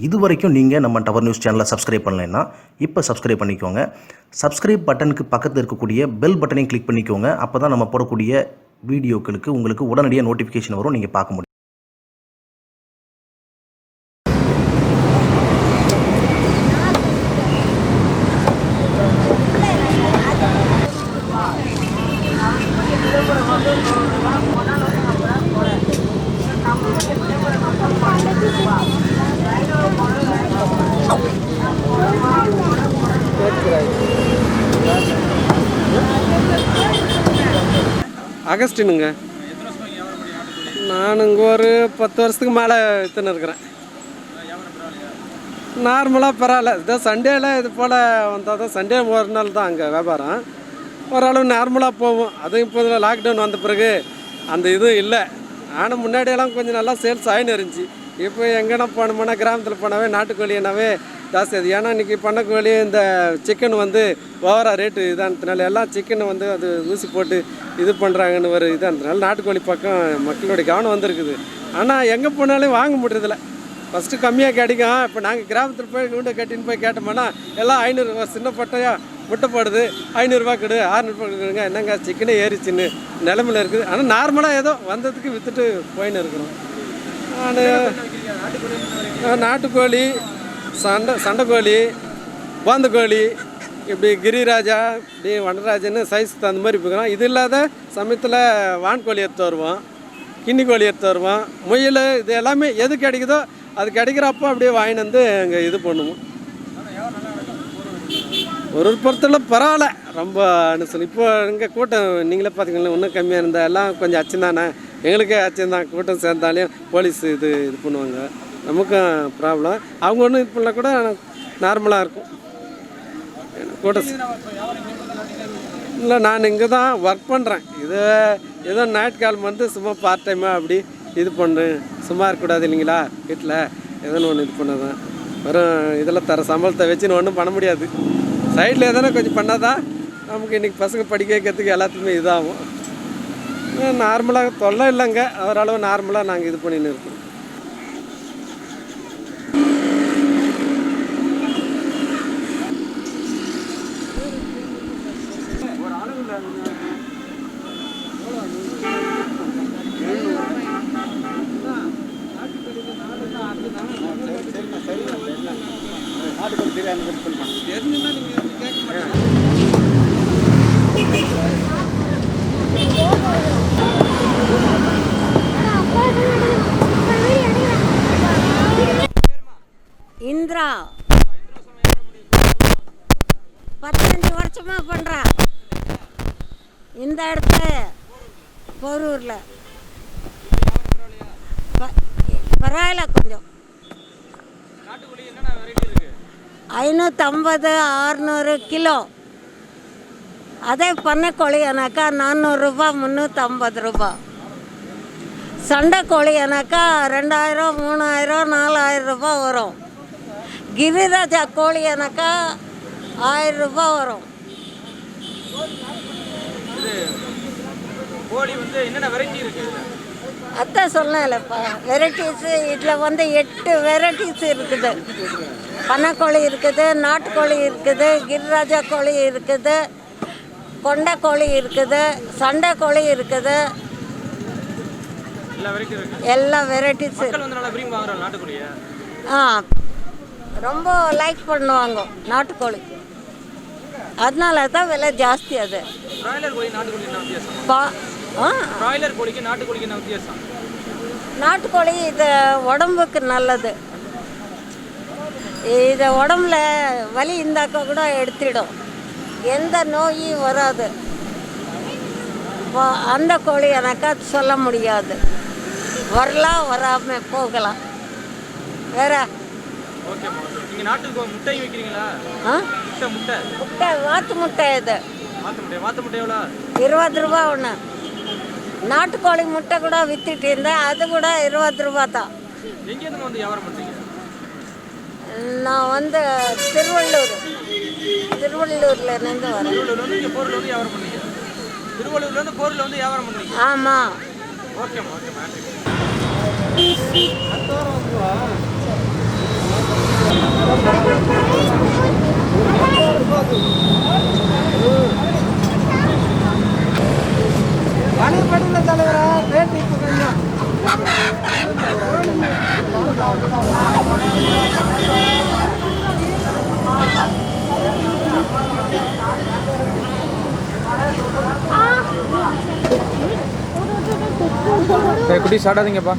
இதுவரைக்கும் நீங்கள் நம்ம டவர் நியூஸ் சேனலை சப்ஸ்கிரைப் பண்ணலைன்னா இப்போ சப்ஸ்கிரைப் பண்ணிக்கோங்க. சப்ஸ்கிரைப் பட்டனுக்கு பக்கத்தில் இருக்கக்கூடிய பெல் பட்டனையும் கிளிக் பண்ணிக்கோங்க. அப்போ தான் நம்ம போடக்கூடிய வீடியோக்களுக்கு உங்களுக்கு உடனடியாக நோட்டிஃபிகேஷன் வரும், நீங்கள் பார்க்க முடியும். அகஸ்டினுங்க. நான் இங்கே ஒரு 10 வருஷத்துக்கு மேலே விற்றுன்னு இருக்கிறேன். நார்மலாக பரவாயில்ல. இதான் சண்டேயில் இது போல் வந்தால் தான் சண்டே ஒரு நாள் தான் அங்கே வியாபாரம் ஓரளவு நார்மலாக போகும். அதுவும் இப்போ லாக்டவுன் வந்த பிறகு அந்த இதுவும் இல்லை. ஆனால் முன்னாடியெல்லாம் கொஞ்சம் நல்லா சேல்ஸ் ஆகின்னு இருந்துச்சு. இப்போ எங்கன்னா போனோம்னா கிராமத்தில் போனாவே நாட்டுக்கோழினாவே ஜாஸ்தி அது. ஏன்னா இன்றைக்கி பண்ணக்கோழி இந்த சிக்கன் வந்து ஓவராக ரேட்டு இதானதுனால எல்லாம் சிக்கனை வந்து அது ஊசி போட்டு இது பண்ணுறாங்கன்னு ஒரு இதானதுனால நாட்டுக்கோழி பக்கம் மக்களுடைய கவனம் வந்திருக்குது. ஆனால் எங்கே போனாலும் வாங்க முடியறதில்ல. ஃபஸ்ட்டு கம்மியாக கிடைக்கும். இப்போ நாங்கள் கிராமத்தில் போய் நூண்டை கட்டின்னு போய் கேட்டோம்னா எல்லாம் 500 சின்ன பட்டையா முட்டை போடுது, 500 கொடு, 600 கொடுங்க, என்னங்க சிக்கனே ஏறிச்சின்னு நிலமையில் இருக்குது. ஆனால் நார்மலாக ஏதோ வந்ததுக்கு விற்றுட்டு போயின்னு இருக்கிறோம். நான் நாட்டுக்கோழி, சண்டைக்கோழி, போந்தக்கோழி, இப்படி கிரிராஜா, இப்படி வனராஜன்னு சைஸுக்கு தகுந்த மாதிரி போய்க்கலாம். இது இல்லாத சமயத்தில் வான்கோழி எடுத்து வருவோம், கிண்ணி கோழி எடுத்து வருவோம், முயல், இது எல்லாமே எது கிடைக்குதோ அது கிடைக்கிறப்போ அப்படியே வாங்கிட்டு வந்து அங்கே இது பண்ணுவோம். ஒரு பொறுத்தவரை பரவாயில்ல, ரொம்ப சொல்லி. இப்போ இங்கே கூட்டம் நீங்களே பார்த்திங்கன்னா இன்னும் கம்மியாக இருந்தால் எல்லாம் கொஞ்சம் அச்சம் தானே. எங்களுக்கே அச்சம் தான். கூட்டம் சேர்ந்தாலையும் போலீஸ் இது பண்ணுவாங்க, நமக்கும் ப்ராப்ளம். அவங்க ஒன்றும் இது பண்ணால் கூட நார்மலாக இருக்கும் கூட்டம். இல்லை, நான் இங்கே தான் ஒர்க் பண்ணுறேன். இது ஏதோ ஞாயிற்றுக்கிழமை வந்து சும்மா பார்ட் டைமாக அப்படி இது பண்ணுறேன். சும்மா இருக்கக்கூடாது இல்லைங்களா, வீட்டில் எதனா ஒன்று இது பண்ணதான் வரும். இதெல்லாம் தர சம்பளத்தை வச்சுன்னு ஒன்றும் பண்ண முடியாது. சைடில் எதனா கொஞ்சம் பண்ணால் தான் நமக்கு இன்றைக்கி பசங்க படிக்க வைக்கிறதுக்கு எல்லாத்துக்குமே இதாகும். நார்மலாக தொல்லை இல்லைங்க, ஓரளவு நார்மலாக நாங்கள் இது பண்ணின்னு இருக்கோம். இந்திரா 15 வருஷமாக பண்ணுறா இந்த இடத்துல போரூரில். பரவாயில்ல, கொஞ்சம் 550 600 கிலோ. அதே பண்ணைக்கோழி எனக்கா 400 ரூபா, 350 ரூபா. சண்டைக்கோழி எனக்கா 2000 3000 4000 ரூபா வரும். கிரிராஜா கோழி எனக்கா 1000 ரூபா வரும். அதான் சொன்னேன்லப்பா, வெரைட்டிஸு இதில் வந்து 8 வெரைட்டிஸ் இருக்குது. பண்ணைக்கோழி இருக்குது, நாட்டுக்கோழி இருக்குது, கிரிராஜா கோழி இருக்குது, கொண்டை கோழி இருக்குது, சண்டை கோழி இருக்குது, எல்லா வெரைட்டிஸ். ரொம்ப லைக் பண்ணுவாங்க நாட்டுக்கோழி, அதனால தான் விலை ஜாஸ்தி. அது நாட்டுக்கோழி இது உடம்புக்கு நல்லது. இது உடம்புல வலி இருந்தாக்க கூட எடுத்துடும், எந்த நோயும் வராது. அந்த கோழி எனக்கா சொல்ல முடியாது, வரலாம் வராமல் போகலாம். வேற முட்டை வாத்து முட்டை இது 20 ரூபா ஒன்று. நாட்டுக்கோழி முட்டை கூட வித்துட்டு இருந்தேன், அது கூட 20 ரூபா தான். நான் வந்து திருவள்ளூர்ல இருந்து வரேன். ஆமாம். ஓகே. பணிப்படியில் தலைவரா ரேட் இப்போ கொஞ்சம் குட்டி சாடாதீங்கப்பா.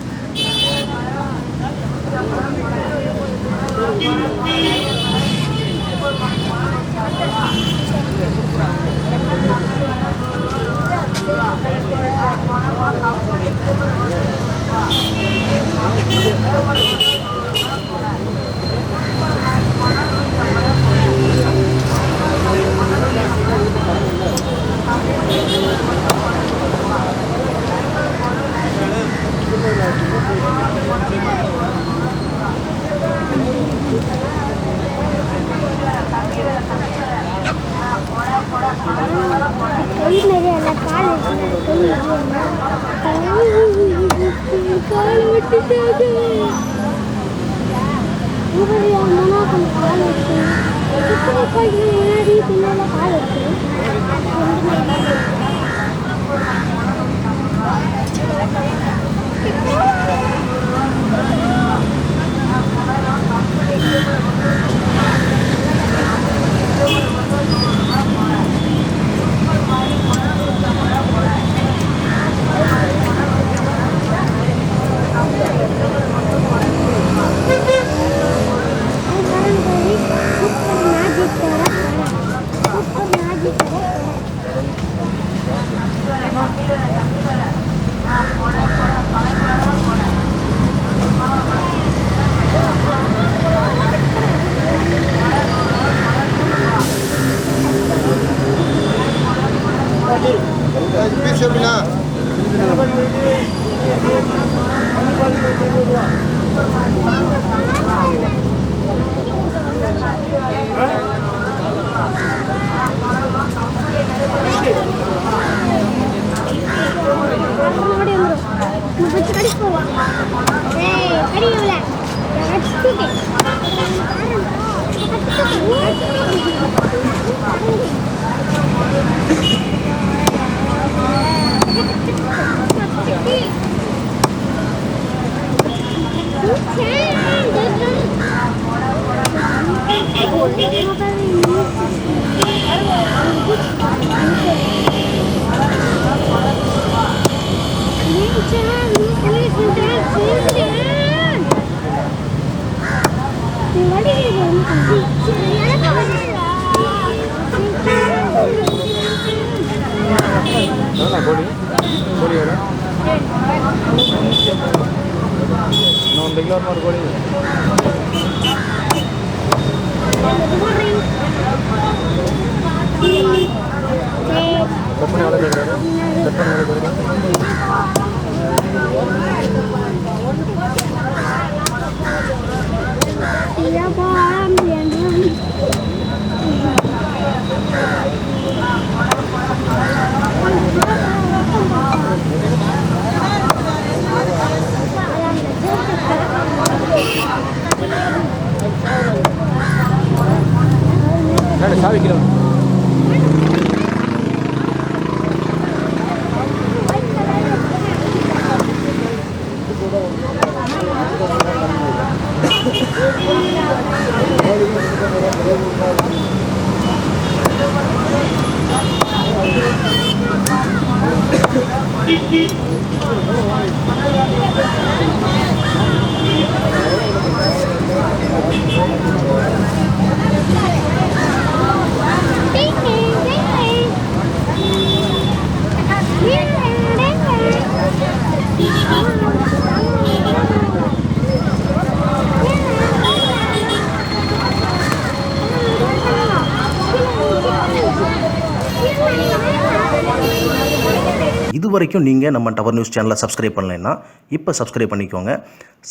இது வரைக்கும் நீங்கள் நம்ம டவர் நியூஸ் சேனலை சப்ஸ்கிரைப் பண்ணலைன்னா இப்போ சப்ஸ்கிரைப் பண்ணிக்கோங்க.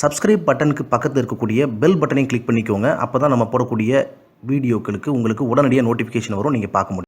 சப்ஸ்கிரைப் பட்டனுக்கு பக்கத்தில் இருக்கக்கூடிய பெல் பட்டனையும் கிளிக் பண்ணிக்கோங்க. அப்போ தான் நம்ம போடக்கூடிய வீடியோக்களுக்கு உங்களுக்கு உடனடியாக நோட்டிஃபிகேஷன் வரும், நீங்கள் பார்க்க முடியும்.